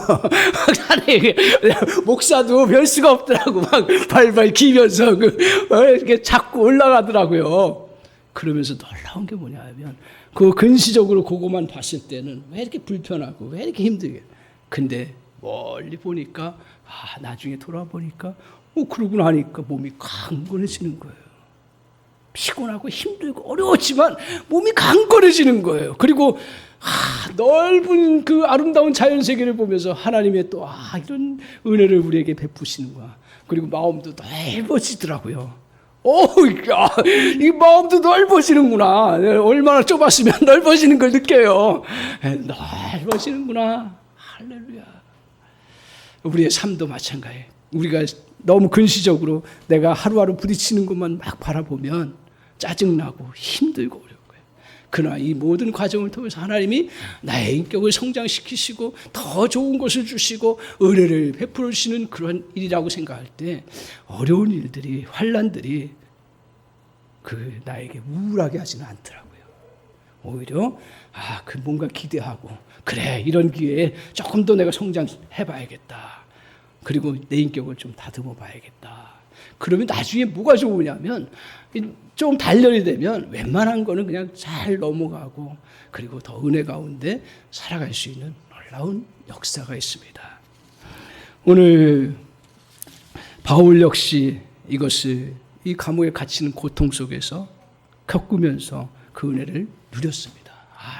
S1: 목사도 별 수가 없더라고. 막 발발 기면서 이렇게 자꾸 올라가더라고요. 그러면서 놀라운 게 뭐냐 하면, 그 근시적으로 그거만 봤을 때는 왜 이렇게 불편하고 왜 이렇게 힘들게. 근데 멀리 보니까 나중에 돌아보니까 그러고 나니까 몸이 강건해지는 거예요. 피곤하고 힘들고 어려웠지만 몸이 강건해지는 거예요. 그리고 넓은 그 아름다운 자연 세계를 보면서 하나님의 또 이런 은혜를 우리에게 베푸시는구나. 그리고 마음도 넓어지더라고요. 이 마음도 넓어지는구나. 얼마나 좁았으면 넓어지는 걸 느껴요. 넓어지는구나. 할렐루야. 우리의 삶도 마찬가지예요. 우리가 너무 근시적으로 내가 하루하루 부딪히는 것만 막 바라보면 짜증나고 힘들고 어려운 거예요. 그러나 이 모든 과정을 통해서 하나님이 나의 인격을 성장시키시고 더 좋은 것을 주시고 은혜를 베풀어 주시는 그런 일이라고 생각할 때 어려운 일들이, 환난들이 나에게 우울하게 하지는 않더라고요. 오히려 뭔가 기대하고, 그래, 이런 기회에 조금 더 내가 성장해봐야겠다. 그리고 내 인격을 좀 다듬어 봐야겠다. 그러면 나중에 뭐가 좋으냐면 좀 단련이 되면 웬만한 거는 그냥 잘 넘어가고, 그리고 더 은혜 가운데 살아갈 수 있는 놀라운 역사가 있습니다. 오늘 바울 역시 이것을 이 감옥에 갇히는 고통 속에서 겪으면서 그 은혜를 누렸습니다.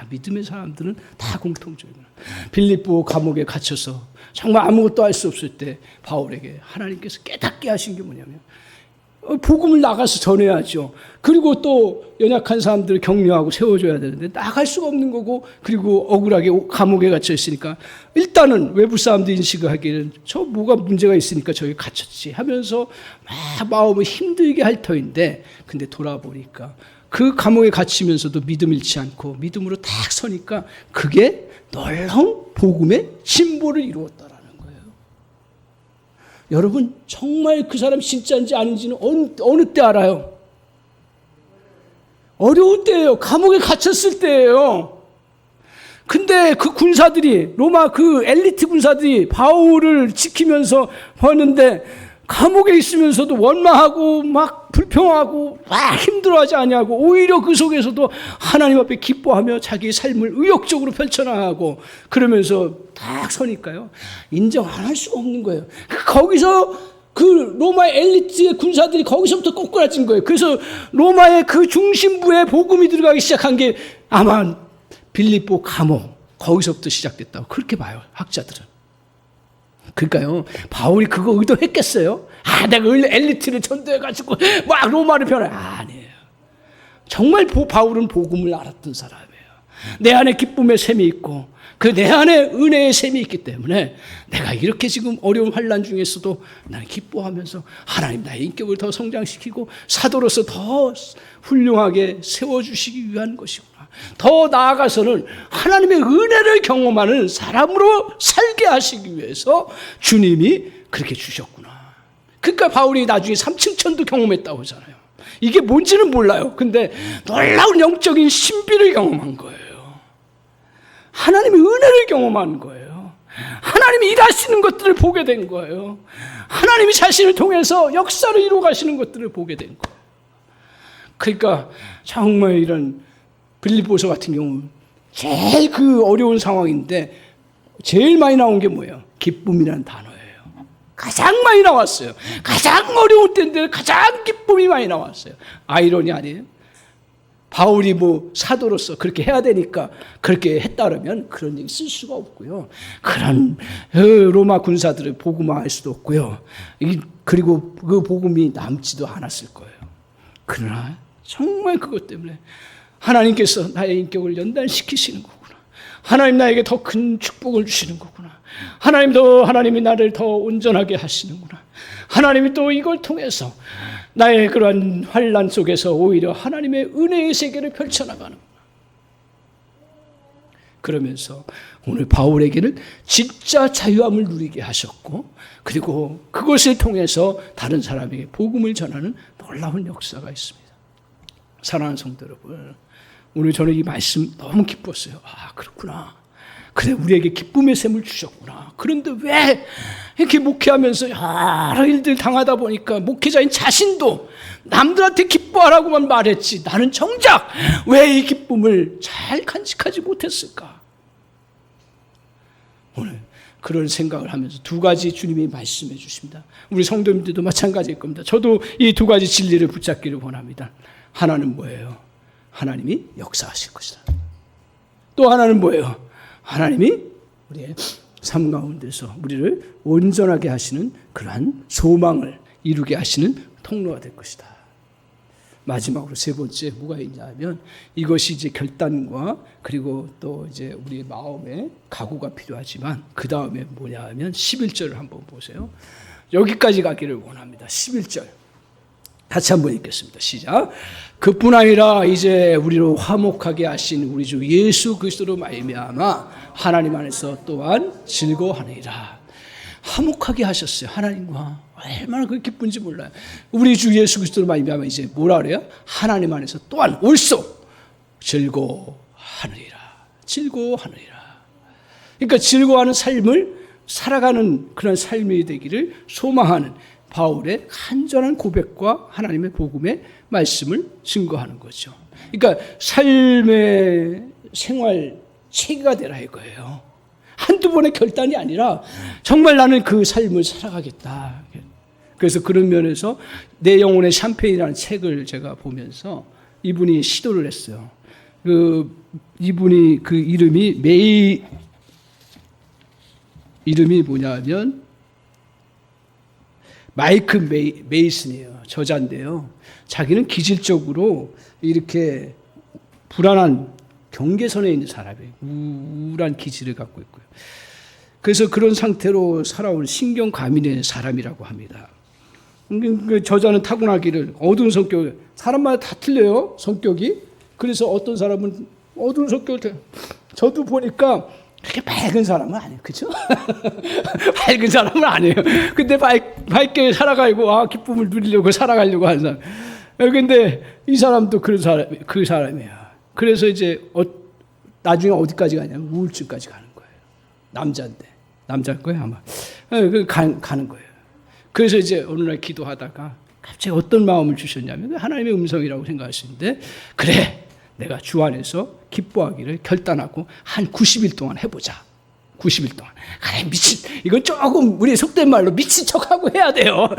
S1: 믿음의 사람들은 다 공통적이구나. 빌립보 감옥에 갇혀서 정말 아무것도 할 수 없을 때 바울에게 하나님께서 깨닫게 하신 게 뭐냐면 복음을 나가서 전해야죠. 그리고 또 연약한 사람들을 격려하고 세워줘야 되는데 나갈 수가 없는 거고, 그리고 억울하게 감옥에 갇혀 있으니까 일단은 외부 사람들이 인식을 하기에는 저 뭐가 문제가 있으니까 저기 갇혔지 하면서 막 마음을 힘들게 할 터인데, 근데 돌아보니까 그 감옥에 갇히면서도 믿음 잃지 않고 믿음으로 딱 서니까 그게 놀라운 복음의 진보를 이루었다라는 거예요. 여러분, 정말 그 사람 진짜인지 아닌지는 어느 때 알아요? 어려울 때예요. 감옥에 갇혔을 때예요. 근데 그 군사들이, 로마 그 엘리트 군사들이 바울을 지키면서 봤는데 감옥에 있으면서도 원망하고 막 불평하고 막 힘들어하지 않냐고, 오히려 그 속에서도 하나님 앞에 기뻐하며 자기의 삶을 의욕적으로 펼쳐나가고 그러면서 딱 서니까요, 인정 안 할 수가 없는 거예요. 거기서 그 로마의 엘리트의 군사들이 거기서부터 꼬꾸라진 거예요. 그래서 로마의 그 중심부에 복음이 들어가기 시작한 게 아마 빌립보 감옥, 거기서부터 시작됐다고 그렇게 봐요, 학자들은. 그러니까요, 바울이 그거 의도했겠어요? 내가 엘리트를 전도해가지고 막 로마를 아니에요. 정말 바울은 복음을 알았던 사람이에요. 내 안에 기쁨의 샘이 있고 그 내 안에 은혜의 샘이 있기 때문에 내가 이렇게 지금 어려운 환난 중에서도 나는 기뻐하면서 하나님 나의 인격을 더 성장시키고 사도로서 더 훌륭하게 세워주시기 위한 것이구나. 더 나아가서는 하나님의 은혜를 경험하는 사람으로 살게 하시기 위해서 주님이 그렇게 주셨구나. 그러니까 바울이 나중에 삼층천도 경험했다고 하잖아요. 이게 뭔지는 몰라요. 근데 놀라운 영적인 신비를 경험한 거예요. 하나님의 은혜를 경험한 거예요. 하나님이 일하시는 것들을 보게 된 거예요. 하나님이 자신을 통해서 역사를 이루어 가시는 것들을 보게 된 거예요. 그러니까 정말 이런 빌립보서 같은 경우 제일 그 어려운 상황인데 제일 많이 나온 게 뭐예요? 기쁨이라는 단어예요. 가장 많이 나왔어요. 가장 어려울 때인데 가장 기쁨이 많이 나왔어요. 아이러니 아니에요? 바울이 사도로서 그렇게 해야 되니까 그렇게 했다면 그런 얘기 쓸 수가 없고요. 그런 로마 군사들을 복음화할 수도 없고요. 그리고 그 복음이 남지도 않았을 거예요. 그러나 정말 그것 때문에 하나님께서 나의 인격을 연단시키시는 거구나. 하나님 나에게 더 큰 축복을 주시는 거구나. 하나님이 나를 더 온전하게 하시는구나. 하나님이 또 이걸 통해서 나의 그러한 환난 속에서 오히려 하나님의 은혜의 세계를 펼쳐나가는구나. 그러면서 오늘 바울에게는 진짜 자유함을 누리게 하셨고, 그리고 그것을 통해서 다른 사람에게 복음을 전하는 놀라운 역사가 있습니다. 사랑하는 성도 여러분, 오늘 저는 이 말씀 너무 기뻤어요. 그렇구나. 그래, 우리에게 기쁨의 샘을 주셨구나. 그런데 왜 이렇게 목회하면서 여러 일들 당하다 보니까 목회자인 자신도 남들한테 기뻐하라고만 말했지, 나는 정작 왜 이 기쁨을 잘 간직하지 못했을까? 오늘 그런 생각을 하면서 두 가지 주님이 말씀해 주십니다. 우리 성도님들도 마찬가지일 겁니다. 저도 이 두 가지 진리를 붙잡기를 원합니다. 하나는 뭐예요? 하나님이 역사하실 것이다. 또 하나는 뭐예요? 하나님이 우리의 삶 가운데서 우리를 온전하게 하시는 그러한 소망을 이루게 하시는 통로가 될 것이다. 마지막으로 세 번째 뭐가 있냐면, 이것이 이제 결단과 그리고 또 이제 우리의 마음의 각오가 필요하지만 그 다음에 뭐냐 하면 11절을 한번 보세요. 여기까지 가기를 원합니다. 11절. 같이 한번 읽겠습니다. 시작. 그뿐 아니라 이제 우리로 화목하게 하신 우리 주 예수 그리스도로 말미암아 하나님 안에서 또한 즐거워하느니라. 화목하게 하셨어요. 하나님과 얼마나 그 기쁜지 몰라요. 우리 주 예수 그리스도로 말미암아 이제 뭐라 그래요? 하나님 안에서 또한 옳소 즐거워하느니라. 즐거워하느니라. 그러니까 즐거워하는 삶을 살아가는 그런 삶이 되기를 소망하는 바울의 간절한 고백과 하나님의 복음의 말씀을 증거하는 거죠. 그러니까 삶의 생활 체계가 되라 이거예요. 한두 번의 결단이 아니라 정말 나는 그 삶을 살아가겠다. 그래서 그런 면에서 내 영혼의 샴페인이라는 책을 제가 보면서 이분이 시도를 했어요. 이분이 그 이름이 뭐냐면 마이크 메이슨이에요. 저자인데요. 자기는 기질적으로 이렇게 불안한 경계선에 있는 사람이에요. 우울한 기질을 갖고 있고요. 그래서 그런 상태로 살아온 신경과민의 사람이라고 합니다. 그 저자는 타고나기를 어두운 성격, 사람마다 다 틀려요. 성격이. 그래서 어떤 사람은 어두운 성격을, 저도 보니까 그렇게 밝은 사람은 아니에요. 그죠? 밝은 사람은 아니에요. 근데 밝게 살아가고, 기쁨을 누리려고 살아가려고 하는 사람. 근데 이 사람도 그 사람이에요. 그래서 이제 나중에 어디까지 가냐면 우울증까지 가는 거예요. 남자일 거예요, 아마. 가는 거예요. 그래서 이제 어느 날 기도하다가 갑자기 어떤 마음을 주셨냐면 하나님의 음성이라고 생각하시는데, 그래, 내가 주 안에서 기뻐하기를 결단하고 한 90일 동안 해보자. 90일 동안. 그래, 이건 조금 우리 속된 말로 미친 척하고 해야 돼요.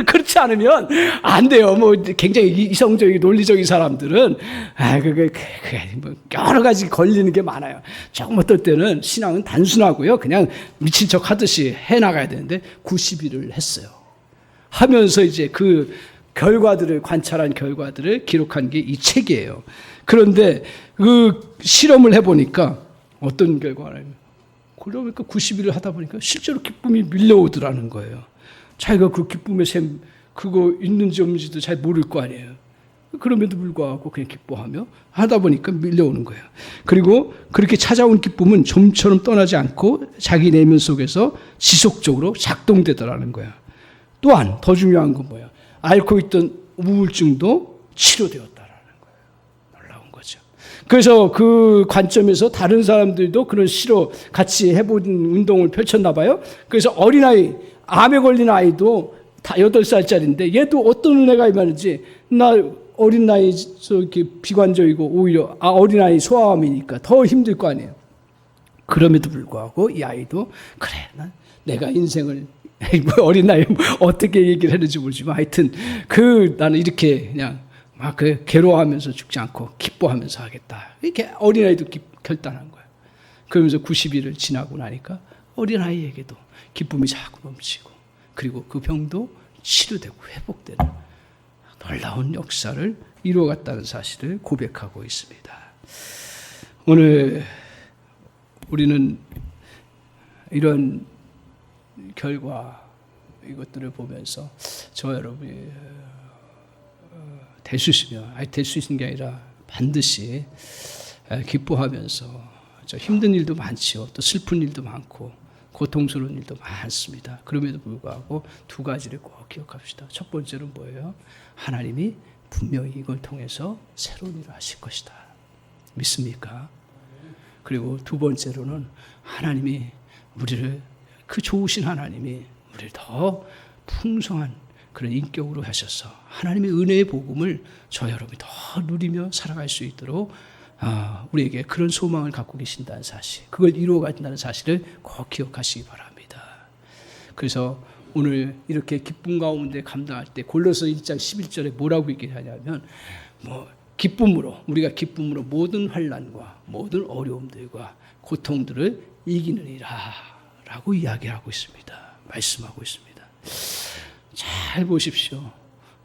S1: 그렇지 않으면 안 돼요. 뭐 굉장히 이성적인 논리적인 사람들은 뭐 여러 가지 걸리는 게 많아요. 조금 어떨 때는 신앙은 단순하고요. 그냥 미친 척 하듯이 해나가야 되는데 90일을 했어요. 하면서 이제 그 관찰한 결과들을 기록한 게 이 책이에요. 그런데 그 실험을 해보니까 어떤 결과냐면, 그러니까 90일을 하다 보니까 실제로 기쁨이 밀려오더라는 거예요. 자기가 그 기쁨의 셈, 그거 있는지 없는지도 잘 모를 거 아니에요. 그럼에도 불구하고 그냥 기뻐하며 하다 보니까 밀려오는 거예요. 그리고 그렇게 찾아온 기쁨은 좀처럼 떠나지 않고 자기 내면 속에서 지속적으로 작동되더라는 거예요. 또한 더 중요한 건 뭐예요? 앓고 있던 우울증도 치료되었다라는 거예요. 놀라운 거죠. 그래서 그 관점에서 다른 사람들도 그런 시로 같이 해본 운동을 펼쳤나 봐요. 그래서 어린아이, 암에 걸린 아이도 다 8살짜리인데 얘도 어떤 애가 말이지, 나 어린 나이에서 이렇게 비관적이고 오히려 어린아이 소아암이니까 더 힘들 거 아니에요. 그럼에도 불구하고 이 아이도 그래, 내가 인생을 어린 나이에 어떻게 얘기를 했는지 모르지만 하여튼 나는 이렇게 그냥 막 괴로워하면서 죽지 않고 기뻐하면서 하겠다. 이렇게 어린아이도 결단한 거예요. 그러면서 90일을 지나고 나니까 어린아이에게도 기쁨이 자꾸 넘치고, 그리고 그 병도 치료되고 회복되는 놀라운 역사를 이루어갔다는 사실을 고백하고 있습니다. 오늘 우리는 이런 결과, 이것들을 보면서 저 여러분이 될 수 있으면, 될 수 있는 게 아니라 반드시 기뻐하면서, 저 힘든 일도 많지요. 또 슬픈 일도 많고 고통스러운 일도 많습니다. 그럼에도 불구하고 두 가지를 꼭 기억합시다. 첫 번째는 뭐예요? 하나님이 분명히 이걸 통해서 새로운 일을 하실 것이다. 믿습니까? 그리고 두 번째로는 하나님이 우리를, 그 좋으신 하나님이 우리를 더 풍성한 그런 인격으로 하셔서 하나님의 은혜의 복음을 저 여러분이 더 누리며 살아갈 수 있도록 우리에게 그런 소망을 갖고 계신다는 사실, 그걸 이루어간다는 사실을 꼭 기억하시기 바랍니다. 그래서 오늘 이렇게 기쁨 가운데 감당할 때 골로새 1장 11절에 뭐라고 얘기하냐면, 우리가 기쁨으로 모든 환난과 모든 어려움들과 고통들을 이기느니라 라고 이야기하고 있습니다. 말씀하고 있습니다. 잘 보십시오.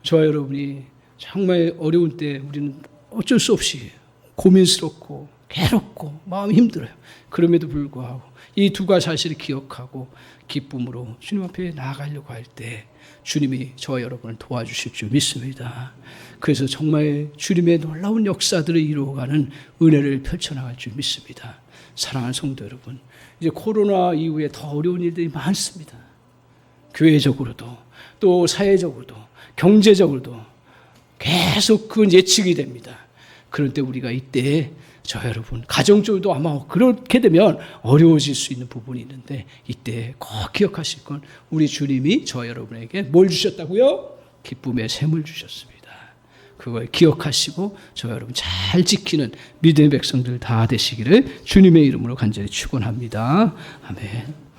S1: 저와 여러분이 정말 어려운 때 우리는 어쩔 수 없이 고민스럽고 괴롭고 마음이 힘들어요. 그럼에도 불구하고 이 두 가지 사실을 기억하고 기쁨으로 주님 앞에 나아가려고 할 때 주님이 저와 여러분을 도와주실 줄 믿습니다. 그래서 정말 주님의 놀라운 역사들을 이루어가는 은혜를 펼쳐나갈 줄 믿습니다. 사랑하는 성도 여러분, 이제 코로나 이후에 더 어려운 일들이 많습니다. 교회적으로도 또 사회적으로도 경제적으로도 계속 그건 예측이 됩니다. 그런데 우리가 이때 저 여러분 가정적으로도 아마 그렇게 되면 어려워질 수 있는 부분이 있는데 이때 꼭 기억하실 건 우리 주님이 저 여러분에게 뭘 주셨다고요? 기쁨의 샘을 주셨습니다. 그걸 기억하시고 저 여러분 잘 지키는 믿음의 백성들 다 되시기를 주님의 이름으로 간절히 축원합니다. 아멘.